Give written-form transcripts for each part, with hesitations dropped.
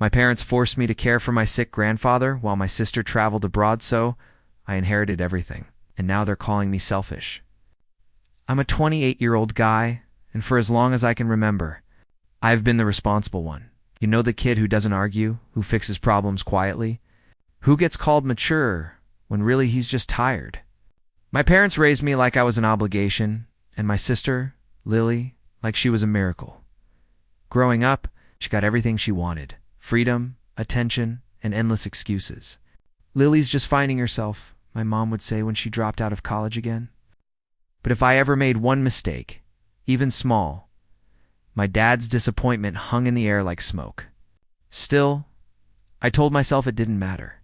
My parents forced me to care for my sick grandfather while my sister traveled abroad, so I inherited everything. And now they're calling me selfish. I'm a 28-year-old guy, and for as long as I can remember, I've been the responsible one. You know, the kid who doesn't argue, who fixes problems quietly, who gets called mature when really he's just tired. My parents raised me like I was an obligation, and my sister, Lily, like she was a miracle. Growing up, she got everything she wanted: freedom, attention, and endless excuses. Lily's just finding herself, my mom would say when she dropped out of college again. But if I ever made one mistake, even small, my dad's disappointment hung in the air like smoke. Still, I told myself it didn't matter.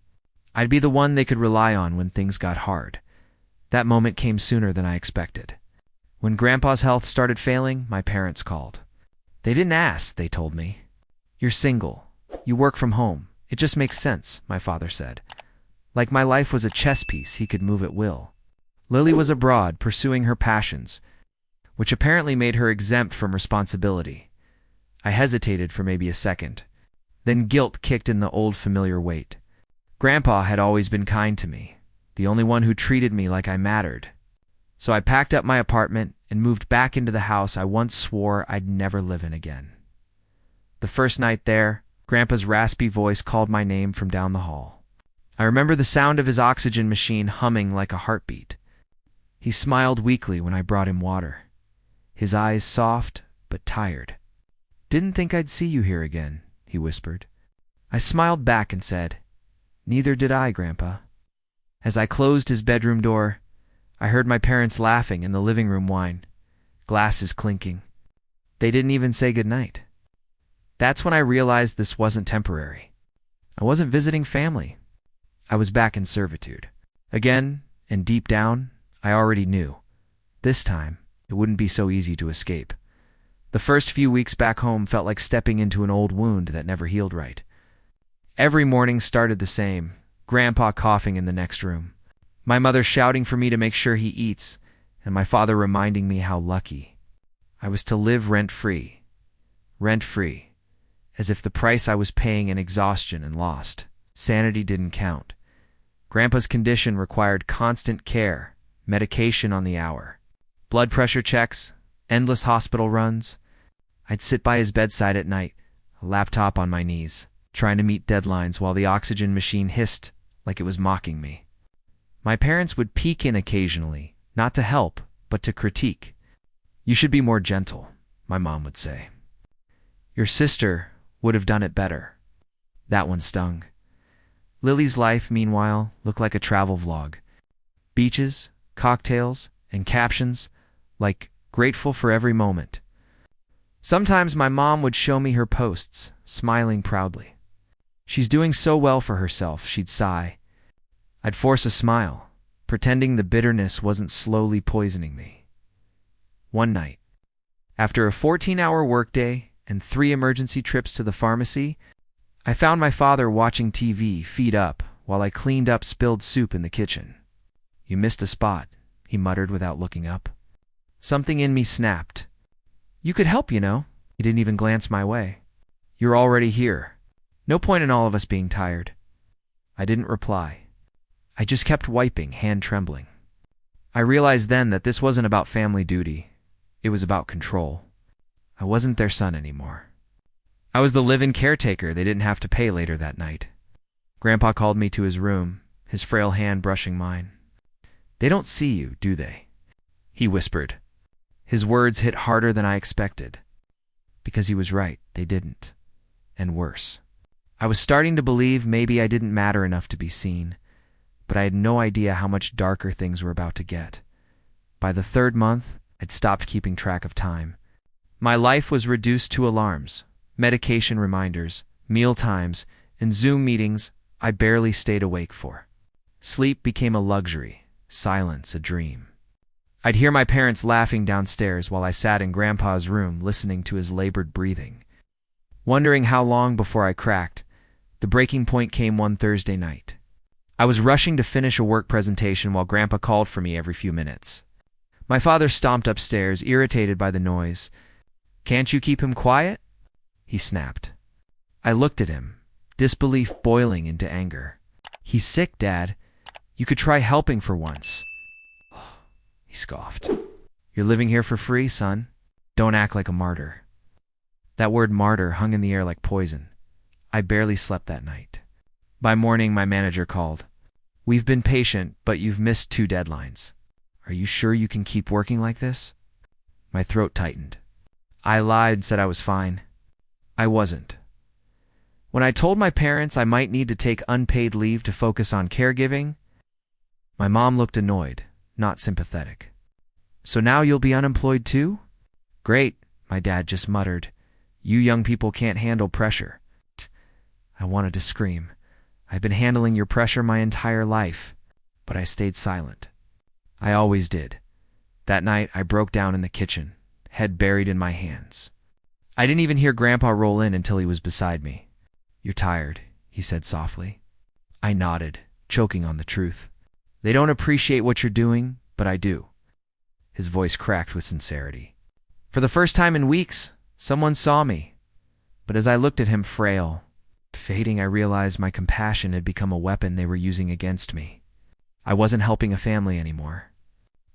I'd be the one they could rely on when things got hard. That moment came sooner than I expected. When Grandpa's health started failing, my parents called. They didn't ask, they told me. "You're single. You work from home. It just makes sense," my father said. Like my life was a chess piece he could move at will. Lily was abroad pursuing her passions, which apparently made her exempt from responsibility. I hesitated for maybe a second. Then guilt kicked in the old familiar weight. Grandpa had always been kind to me, the only one who treated me like I mattered. So I packed up my apartment and moved back into the house I once swore I'd never live in again. The first night there, Grandpa's raspy voice called my name from down the hall. I remember the sound of his oxygen machine humming like a heartbeat. He smiled weakly when I brought him water, his eyes soft but tired. "Didn't think I'd see you here again," he whispered. I smiled back and said, "Neither did I, Grandpa." As I closed his bedroom door, I heard my parents laughing in the living room whine, glasses clinking. They didn't even say goodnight. That's when I realized this wasn't temporary. I wasn't visiting family. I was back in servitude. Again, and deep down, I already knew. This time, it wouldn't be so easy to escape. The first few weeks back home felt like stepping into an old wound that never healed right. Every morning started the same, Grandpa coughing in the next room, my mother shouting for me to make sure he eats, and my father reminding me how lucky I was to live rent-free, as if the price I was paying in exhaustion and lost sanity didn't count. Grandpa's condition required constant care, medication on the hour, blood pressure checks, endless hospital runs. I'd sit by his bedside at night, a laptop on my knees, trying to meet deadlines while the oxygen machine hissed like it was mocking me. My parents would peek in occasionally, not to help, but to critique. "You should be more gentle," my mom would say. "Your sister would have done it better." That one stung. Lily's life, meanwhile, looked like a travel vlog. Beaches, cocktails, and captions like "grateful for every moment." Sometimes my mom would show me her posts, smiling proudly. "She's doing so well for herself," she'd sigh. I'd force a smile, pretending the bitterness wasn't slowly poisoning me. One night, after a 14-hour workday and 3 emergency trips to the pharmacy, I found my father watching TV, feet up, while I cleaned up spilled soup in the kitchen. "You missed a spot," he muttered without looking up. Something in me snapped. "You could help, you know." He didn't even glance my way. "You're already here. No point in all of us being tired." I didn't reply. I just kept wiping, hand trembling. I realized then that this wasn't about family duty. It was about control. I wasn't their son anymore. I was the live-in caretaker they didn't have to pay later that night. Grandpa called me to his room, his frail hand brushing mine. "They don't see you, do they?" he whispered. His words hit harder than I expected. Because he was right, they didn't. And worse. I was starting to believe maybe I didn't matter enough to be seen, but I had no idea how much darker things were about to get. By the 3rd month, I'd stopped keeping track of time. My life was reduced to alarms, medication reminders, meal times, and Zoom meetings I barely stayed awake for. Sleep became a luxury, silence a dream. I'd hear my parents laughing downstairs while I sat in Grandpa's room listening to his labored breathing. Wondering how long before I cracked, the breaking point came one Thursday night. I was rushing to finish a work presentation while Grandpa called for me every few minutes. My father stomped upstairs, irritated by the noise. "Can't you keep him quiet?" he snapped. I looked at him, disbelief boiling into anger. "He's sick, Dad. You could try helping for once." He scoffed. "You're living here for free, son. Don't act like a martyr." That word martyr hung in the air like poison. I barely slept that night. By morning, my manager called. "We've been patient, but you've missed 2 deadlines. Are you sure you can keep working like this?" My throat tightened. I lied and said I was fine. I wasn't. When I told my parents I might need to take unpaid leave to focus on caregiving, my mom looked annoyed, not sympathetic. "So now you'll be unemployed too?" "Great," my dad just muttered. "You young people can't handle pressure." I wanted to scream. "I've been handling your pressure my entire life." But I stayed silent. I always did. That night, I broke down in the kitchen, head buried in my hands. I didn't even hear Grandpa roll in until he was beside me. "You're tired," he said softly. I nodded, choking on the truth. "They don't appreciate what you're doing, but I do." His voice cracked with sincerity. For the first time in weeks, someone saw me. But as I looked at him frail, fading, I realized my compassion had become a weapon they were using against me. I wasn't helping a family anymore.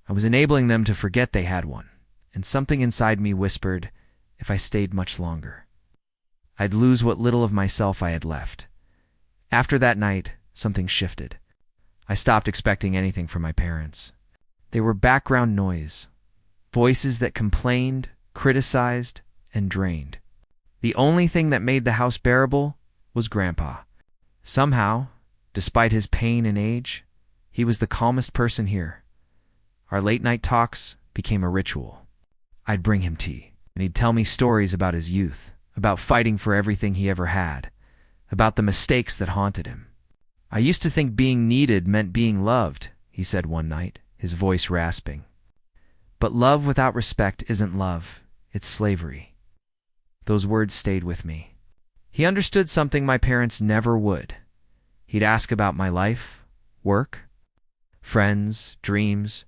I was enabling them to forget they had one, and something inside me whispered, if I stayed much longer, I'd lose what little of myself I had left. After that night, something shifted. I stopped expecting anything from my parents. They were background noise, voices that complained, criticized, and drained. The only thing that made the house bearable was Grandpa. Somehow, despite his pain and age, he was the calmest person here. Our late-night talks became a ritual. I'd bring him tea, and he'd tell me stories about his youth, about fighting for everything he ever had, about the mistakes that haunted him. "I used to think being needed meant being loved," he said one night, his voice rasping. "But love without respect isn't love, it's slavery." Those words stayed with me. He understood something my parents never would. He'd ask about my life, work, friends, dreams,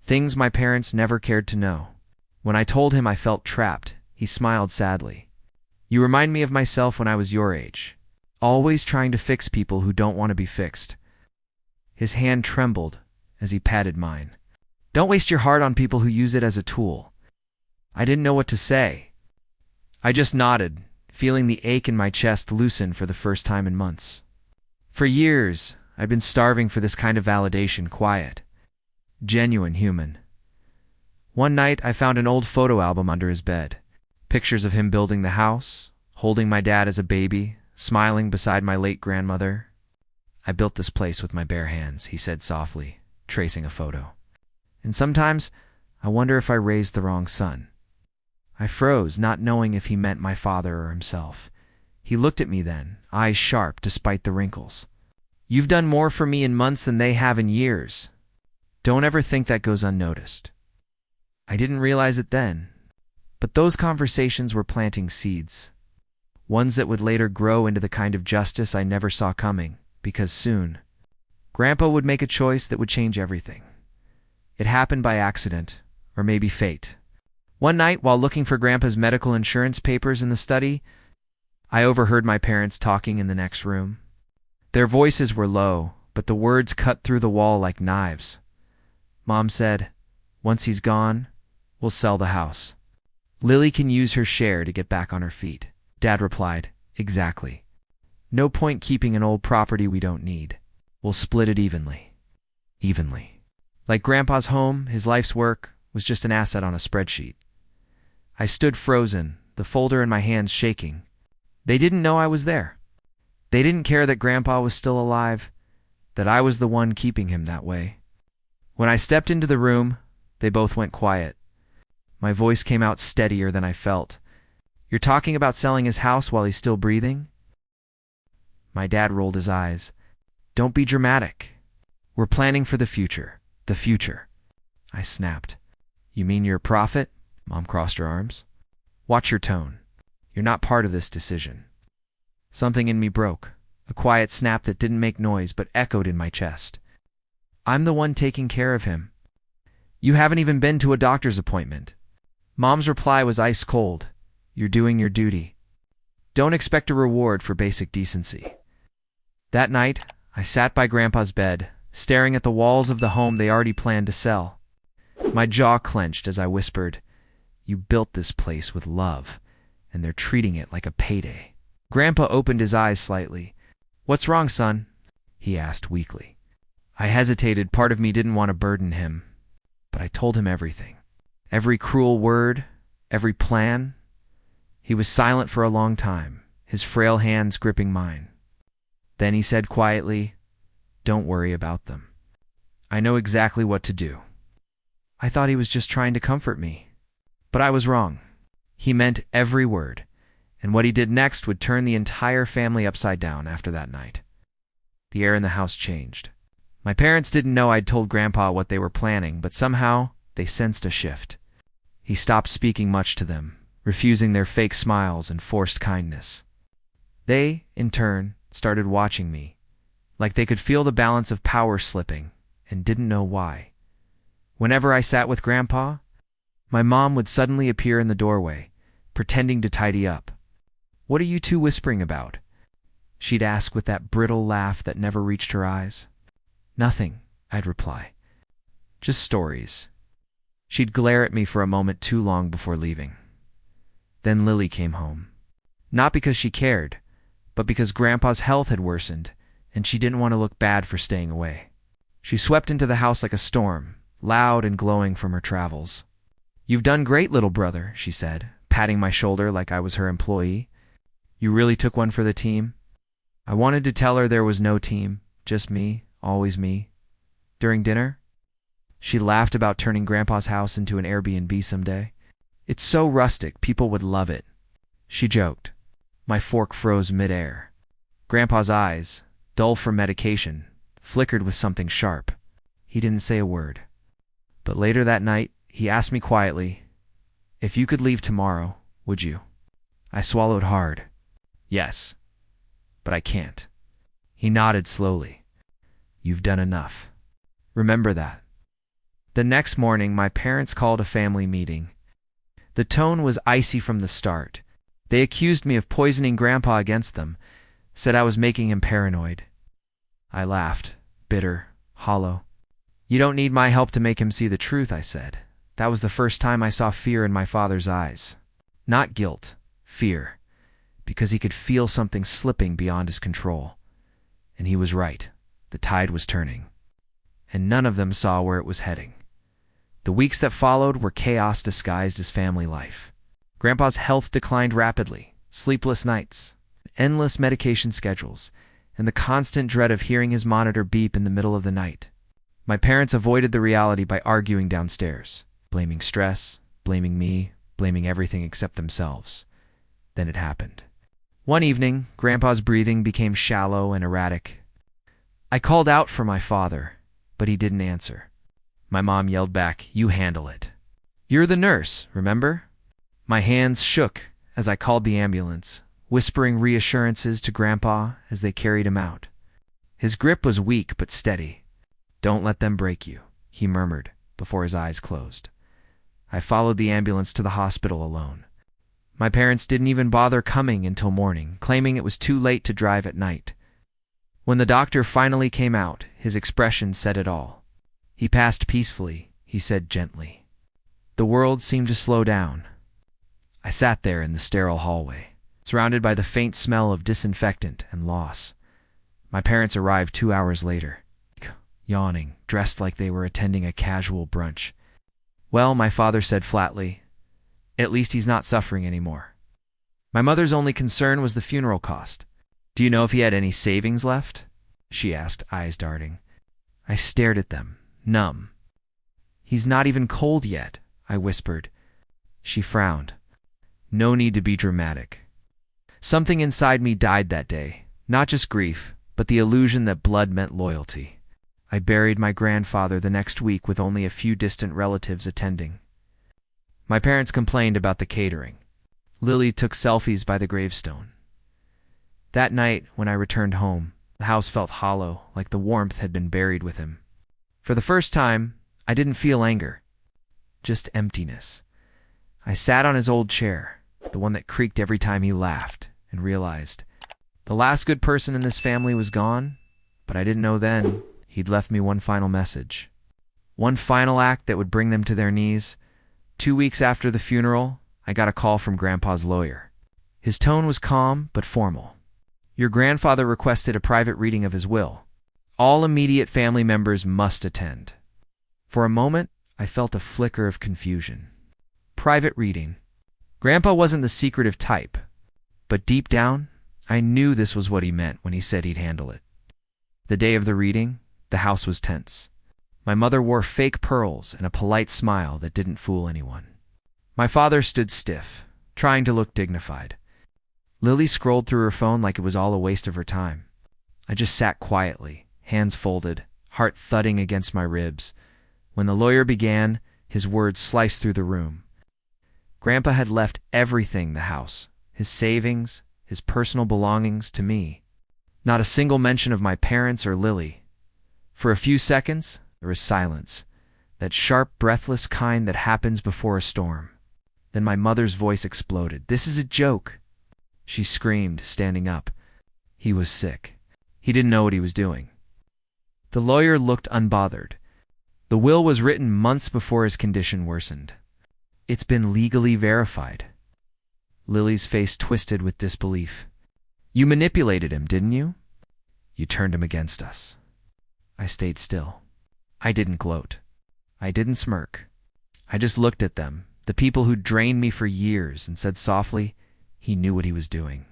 things my parents never cared to know. When I told him I felt trapped, he smiled sadly. "You remind me of myself when I was your age, always trying to fix people who don't want to be fixed." His hand trembled as he patted mine. "Don't waste your heart on people who use it as a tool." I didn't know what to say. I just nodded, feeling the ache in my chest loosen for the first time in months. For years, I'd been starving for this kind of validation, quiet, genuine, human. One night, I found an old photo album under his bed. Pictures of him building the house, holding my dad as a baby, smiling beside my late grandmother. "I built this place with my bare hands," he said softly, tracing a photo. "And sometimes, I wonder if I raised the wrong son." I froze, not knowing if he meant my father or himself. He looked at me then, eyes sharp despite the wrinkles. "You've done more for me in months than they have in years. Don't ever think that goes unnoticed." I didn't realize it then, but those conversations were planting seeds. Ones that would later grow into the kind of justice I never saw coming, because soon, Grandpa would make a choice that would change everything. It happened by accident, or maybe fate. One night, while looking for Grandpa's medical insurance papers in the study, I overheard my parents talking in the next room. Their voices were low, but the words cut through the wall like knives. Mom said, "Once he's gone, we'll sell the house. Lily can use her share to get back on her feet." Dad replied, "Exactly. No point keeping an old property we don't need. We'll split it evenly." Evenly. Like Grandpa's home, his life's work was just an asset on a spreadsheet. I stood frozen, the folder in my hands shaking. They didn't know I was there. They didn't care that Grandpa was still alive, that I was the one keeping him that way. When I stepped into the room, they both went quiet. My voice came out steadier than I felt. "You're talking about selling his house while he's still breathing?" My dad rolled his eyes. "Don't be dramatic. We're planning for the future. The future." I snapped. "You mean you're a prophet?" Mom crossed her arms. "Watch your tone. You're not part of this decision." Something in me broke, a quiet snap that didn't make noise but echoed in my chest. "I'm the one taking care of him. You haven't even been to a doctor's appointment." Mom's reply was ice cold. "You're doing your duty." Don't expect a reward for basic decency. That night, I sat by Grandpa's bed, staring at the walls of the home they already planned to sell. My jaw clenched as I whispered, "You built this place with love, and they're treating it like a payday." Grandpa opened his eyes slightly. "What's wrong, son?" he asked weakly. I hesitated. Part of me didn't want to burden him, but I told him everything. Every cruel word, every plan. He was silent for a long time, his frail hands gripping mine. Then he said quietly, "Don't worry about them. I know exactly what to do." I thought he was just trying to comfort me, but I was wrong. He meant every word, and what he did next would turn the entire family upside down after that night. The air in the house changed. My parents didn't know I'd told Grandpa what they were planning, but somehow they sensed a shift. He stopped speaking much to them, refusing their fake smiles and forced kindness. They, in turn, started watching me, like they could feel the balance of power slipping, and didn't know why. Whenever I sat with Grandpa, my mom would suddenly appear in the doorway, pretending to tidy up. "What are you two whispering about?" she'd ask with that brittle laugh that never reached her eyes. "Nothing," I'd reply. "Just stories." She'd glare at me for a moment too long before leaving. Then Lily came home. Not because she cared, but because Grandpa's health had worsened, and she didn't want to look bad for staying away. She swept into the house like a storm, loud and glowing from her travels. "You've done great, little brother," she said, patting my shoulder like I was her employee. "You really took one for the team." I wanted to tell her there was no team, just me, always me. During dinner, she laughed about turning Grandpa's house into an Airbnb someday. "It's so rustic, people would love it," she joked. My fork froze midair. Grandpa's eyes, dull from medication, flickered with something sharp. He didn't say a word. But later that night, he asked me quietly, "If you could leave tomorrow, would you?" I swallowed hard. "Yes, but I can't." He nodded slowly. "You've done enough. Remember that." The next morning, my parents called a family meeting. The tone was icy from the start. They accused me of poisoning Grandpa against them, said I was making him paranoid. I laughed, bitter, hollow. "You don't need my help to make him see the truth," I said. That was the first time I saw fear in my father's eyes. Not guilt, fear, because he could feel something slipping beyond his control. And he was right. The tide was turning. And none of them saw where it was heading. The weeks that followed were chaos disguised as family life. Grandpa's health declined rapidly, sleepless nights, endless medication schedules, and the constant dread of hearing his monitor beep in the middle of the night. My parents avoided the reality by arguing downstairs, blaming stress, blaming me, blaming everything except themselves. Then it happened. One evening, Grandpa's breathing became shallow and erratic. I called out for my father, but he didn't answer. My mom yelled back, "You handle it." "You're the nurse, remember?" My hands shook as I called the ambulance, whispering reassurances to Grandpa as they carried him out. His grip was weak but steady. "Don't let them break you," he murmured before his eyes closed. I followed the ambulance to the hospital alone. My parents didn't even bother coming until morning, claiming it was too late to drive at night. When the doctor finally came out, his expression said it all. "He passed peacefully," he said gently. The world seemed to slow down. I sat there in the sterile hallway, surrounded by the faint smell of disinfectant and loss. My parents arrived 2 hours later, yawning, dressed like they were attending a casual brunch. "Well," my father said flatly, "at least he's not suffering anymore." My mother's only concern was the funeral cost. "Do you know if he had any savings left?" she asked, eyes darting. I stared at them, numb. "He's not even cold yet," I whispered. She frowned. No need to be dramatic. Something inside me died that day, not just grief, but the illusion that blood meant loyalty. I buried my grandfather the next week with only a few distant relatives attending. My parents complained about the catering. Lily took selfies by the gravestone. That night, when I returned home, the house felt hollow, like the warmth had been buried with him. For the first time, I didn't feel anger, just emptiness. I sat on his old chair, the one that creaked every time he laughed, and realized the last good person in this family was gone, but I didn't know then he'd left me one final message. One final act that would bring them to their knees. 2 weeks after the funeral, I got a call from Grandpa's lawyer. His tone was calm but formal. Your grandfather requested a private reading of his will. All immediate family members must attend. For a moment, I felt a flicker of confusion. Private reading. Grandpa wasn't the secretive type, but deep down, I knew this was what he meant when he said he'd handle it. The day of the reading, the house was tense. My mother wore fake pearls and a polite smile that didn't fool anyone. My father stood stiff, trying to look dignified. Lily scrolled through her phone like it was all a waste of her time. I just sat quietly, hands folded, heart thudding against my ribs. When the lawyer began, his words sliced through the room. Grandpa had left everything the house, his savings, his personal belongings, to me. Not a single mention of my parents or Lily. For a few seconds, there was silence, that sharp, breathless kind that happens before a storm. Then my mother's voice exploded. "This is a joke," she screamed, standing up. He was sick. He didn't know what he was doing. The lawyer looked unbothered. The will was written months before his condition worsened. It's been legally verified. Lily's face twisted with disbelief. You manipulated him, didn't you? You turned him against us. I stayed still. I didn't gloat. I didn't smirk. I just looked at them, the people who'd drained me for years, and said softly, he knew what he was doing.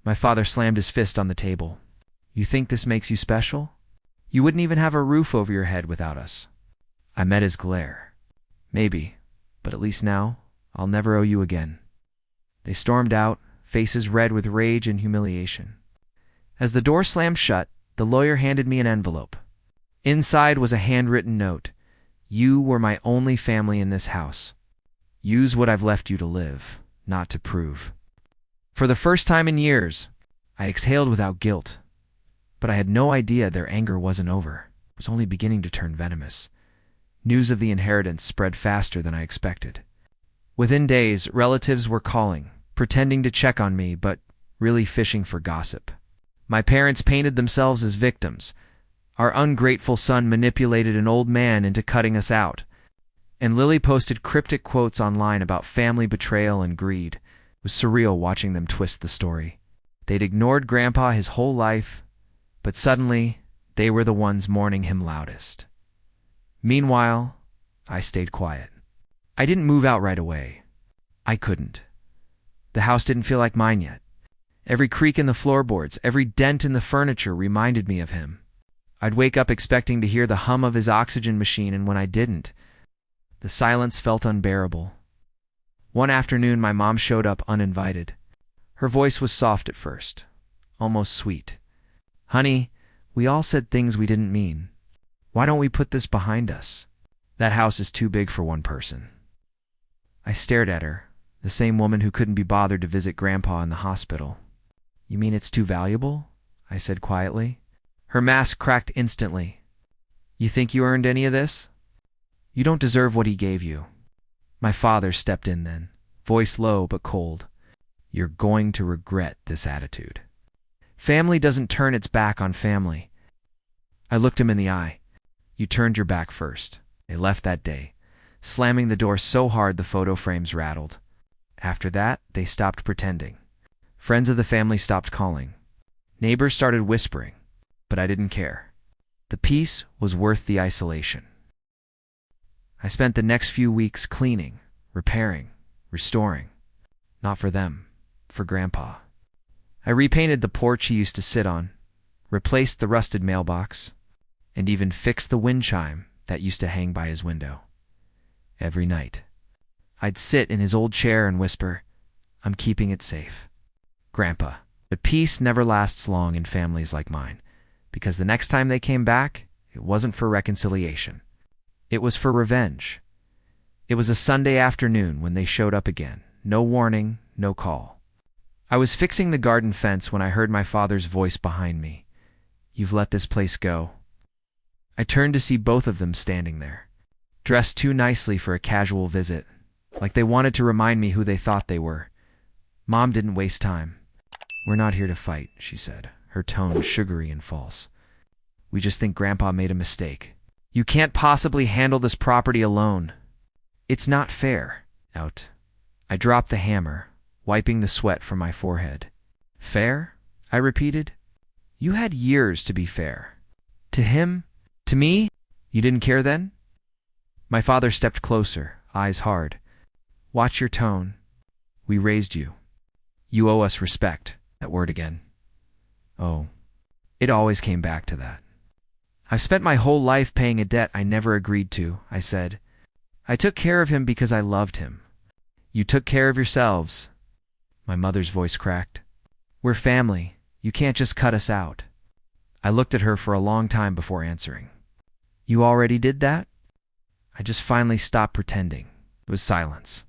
My father slammed his fist on the table. You think this makes you special? You wouldn't even have a roof over your head without us. I met his glare. Maybe, but at least now, I'll never owe you again. They stormed out, faces red with rage and humiliation. As the door slammed shut, the lawyer handed me an envelope. Inside was a handwritten note. You were my only family in this house. Use what I've left you to live, not to prove. For the first time in years, I exhaled without guilt. But I had no idea their anger wasn't over. It was only beginning to turn venomous. News of the inheritance spread faster than I expected. Within days, relatives were calling, pretending to check on me, but really fishing for gossip. My parents painted themselves as victims. Our ungrateful son manipulated an old man into cutting us out. And Lily posted cryptic quotes online about family betrayal and greed. It was surreal watching them twist the story. They'd ignored Grandpa his whole life, but suddenly they were the ones mourning him loudest. Meanwhile, I stayed quiet. I didn't move out right away. I couldn't. The house didn't feel like mine yet. Every creak in the floorboards, every dent in the furniture reminded me of him. I'd wake up expecting to hear the hum of his oxygen machine, and when I didn't, the silence felt unbearable. One afternoon, my mom showed up uninvited. Her voice was soft at first, almost sweet. Honey, we all said things we didn't mean. Why don't we put this behind us? That house is too big for one person. I stared at her, the same woman who couldn't be bothered to visit Grandpa in the hospital. You mean it's too valuable? I said quietly. Her mask cracked instantly. You think you earned any of this? You don't deserve what he gave you. My father stepped in then, voice low but cold. You're going to regret this attitude. Family doesn't turn its back on family. I looked him in the eye. You turned your back first. They left that day, slamming the door so hard the photo frames rattled. After that, they stopped pretending. Friends of the family stopped calling. Neighbors started whispering, but I didn't care. The peace was worth the isolation. I spent the next few weeks cleaning, repairing, restoring. Not for them, for Grandpa. I repainted the porch he used to sit on, replaced the rusted mailbox, and even fixed the wind chime that used to hang by his window. Every night, I'd sit in his old chair and whisper, I'm keeping it safe. Grandpa, but peace never lasts long in families like mine, because the next time they came back, it wasn't for reconciliation. It was for revenge. It was a Sunday afternoon when they showed up again. No warning, no call. I was fixing the garden fence when I heard my father's voice behind me. You've let this place go. I turned to see both of them standing there, dressed too nicely for a casual visit, like they wanted to remind me who they thought they were. Mom didn't waste time. "We're not here to fight," she said, her tone sugary and false. "We just think Grandpa made a mistake. You can't possibly handle this property alone. It's not fair." Out. I dropped the hammer, wiping the sweat from my forehead. "Fair?" I repeated. "You had years to be fair. To him? To me? You didn't care then?" My father stepped closer, eyes hard. "Watch your tone. We raised you. You owe us respect." That word again. Oh, it always came back to that. "I've spent my whole life paying a debt I never agreed to," I said. "I took care of him because I loved him. You took care of yourselves." My mother's voice cracked. "We're family. You can't just cut us out." I looked at her for a long time before answering. "You already did that?" I just finally stopped pretending. It was silence.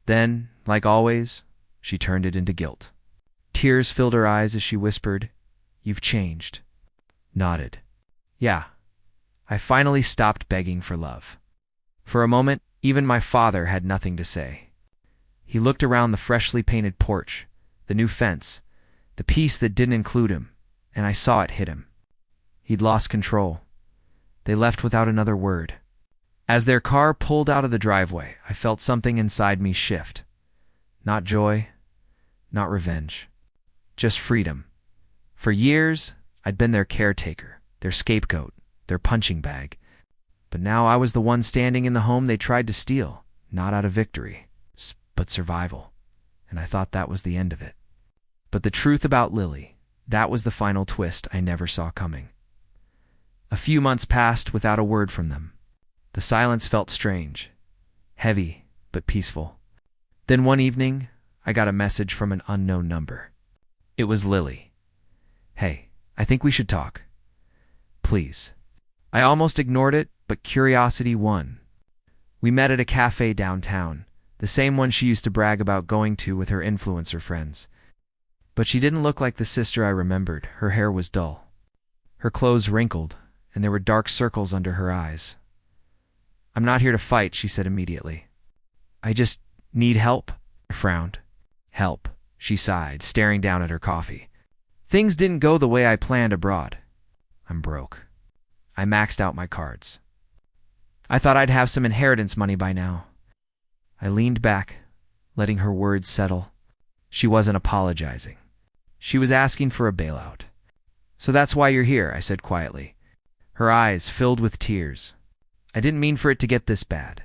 Then, like always, she turned it into guilt. Tears filled her eyes as she whispered, "You've changed." Nodded. "Yeah." I finally stopped begging for love. For a moment, even my father had nothing to say. He looked around the freshly painted porch, the new fence, the piece that didn't include him, and I saw it hit him. He'd lost control. They left without another word. As their car pulled out of the driveway, I felt something inside me shift. Not joy, not revenge, just freedom. For years, I'd been their caretaker, their scapegoat, their punching bag. But now I was the one standing in the home they tried to steal, not out of victory, but survival. And I thought that was the end of it. But the truth about Lily, that was the final twist I never saw coming. A few months passed without a word from them. The silence felt strange, heavy, but peaceful. Then one evening, I got a message from an unknown number. It was Lily. "Hey, I think we should talk. Please." I almost ignored it, but curiosity won. We met at a cafe downtown, the same one she used to brag about going to with her influencer friends. But she didn't look like the sister I remembered. Her hair was dull. Her clothes wrinkled, and there were dark circles under her eyes. "I'm not here to fight," she said immediately. "I just need help." I frowned. "Help," she sighed, staring down at her coffee. "Things didn't go the way I planned abroad. I'm broke. I maxed out my cards. I thought I'd have some inheritance money by now." I leaned back, letting her words settle. She wasn't apologizing. She was asking for a bailout. "So that's why you're here," I said quietly. Her eyes filled with tears. "I didn't mean for it to get this bad.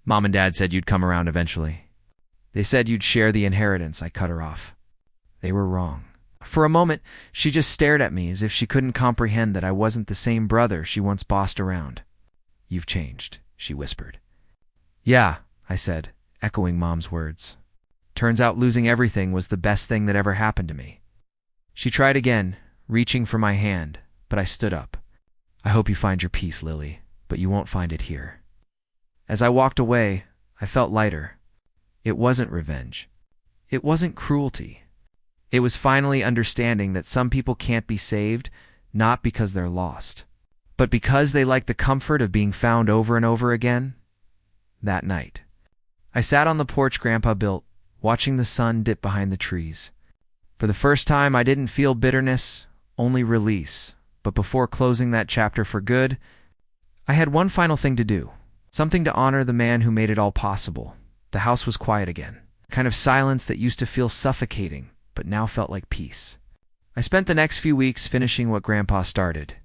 Mom and Dad said you'd come around eventually. They said you'd share the inheritance." I cut her off. They were wrong. For a moment, she just stared at me as if she couldn't comprehend that I wasn't the same brother she once bossed around. "You've changed," she whispered. "Yeah," I said, echoing Mom's words. "Turns out losing everything was the best thing that ever happened to me." She tried again, reaching for my hand, but I stood up. "I hope you find your peace, Lily, but you won't find it here." As I walked away, I felt lighter. It wasn't revenge. It wasn't cruelty. It was finally understanding that some people can't be saved, not because they're lost, but because they like the comfort of being found over and over again. That night, I sat on the porch Grandpa built, watching the sun dip behind the trees. For the first time, I didn't feel bitterness, only release. But before closing that chapter for good, I had one final thing to do, something to honor the man who made it all possible. The house was quiet again, a kind of silence that used to feel suffocating, but now felt like peace. I spent the next few weeks finishing what Grandpa started.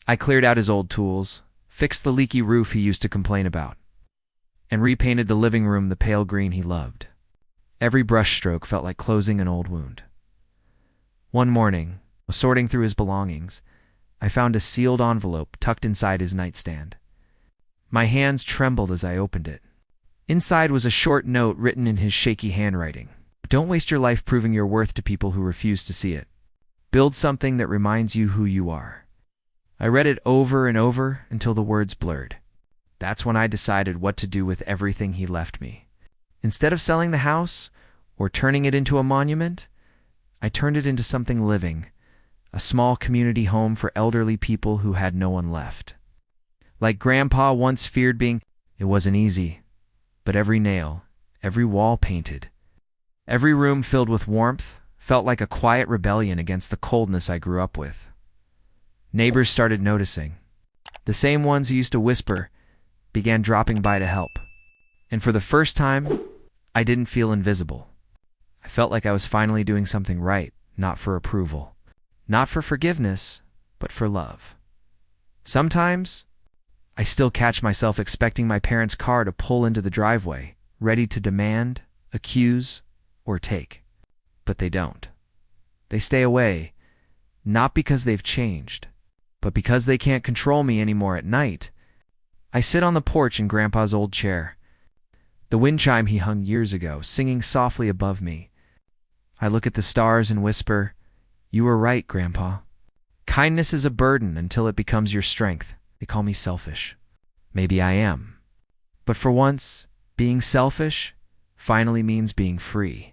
I cleared out his old tools, fixed the leaky roof he used to complain about, and repainted the living room the pale green he loved. Every brushstroke felt like closing an old wound. One morning, sorting through his belongings, I found a sealed envelope tucked inside his nightstand. My hands trembled as I opened it. Inside was a short note written in his shaky handwriting. "Don't waste your life proving your worth to people who refuse to see it. Build something that reminds you who you are." I read it over and over until the words blurred. That's when I decided what to do with everything he left me. Instead of selling the house or turning it into a monument, I turned it into something living, a small community home for elderly people who had no one left. Like Grandpa once feared being, it wasn't easy, but every nail, every wall painted, every room filled with warmth felt like a quiet rebellion against the coldness I grew up with. Neighbors started noticing. The same ones who used to whisper began dropping by to help. And for the first time, I didn't feel invisible. I felt like I was finally doing something right, not for approval, not for forgiveness, but for love. Sometimes, I still catch myself expecting my parents' car to pull into the driveway, ready to demand, accuse, or take. But they don't. They stay away, not because they've changed, but because they can't control me anymore at night. I sit on the porch in Grandpa's old chair, the wind chime he hung years ago, singing softly above me. I look at the stars and whisper, "You were right, Grandpa. Kindness is a burden until it becomes your strength." They call me selfish. Maybe I am. But for once, being selfish finally means being free.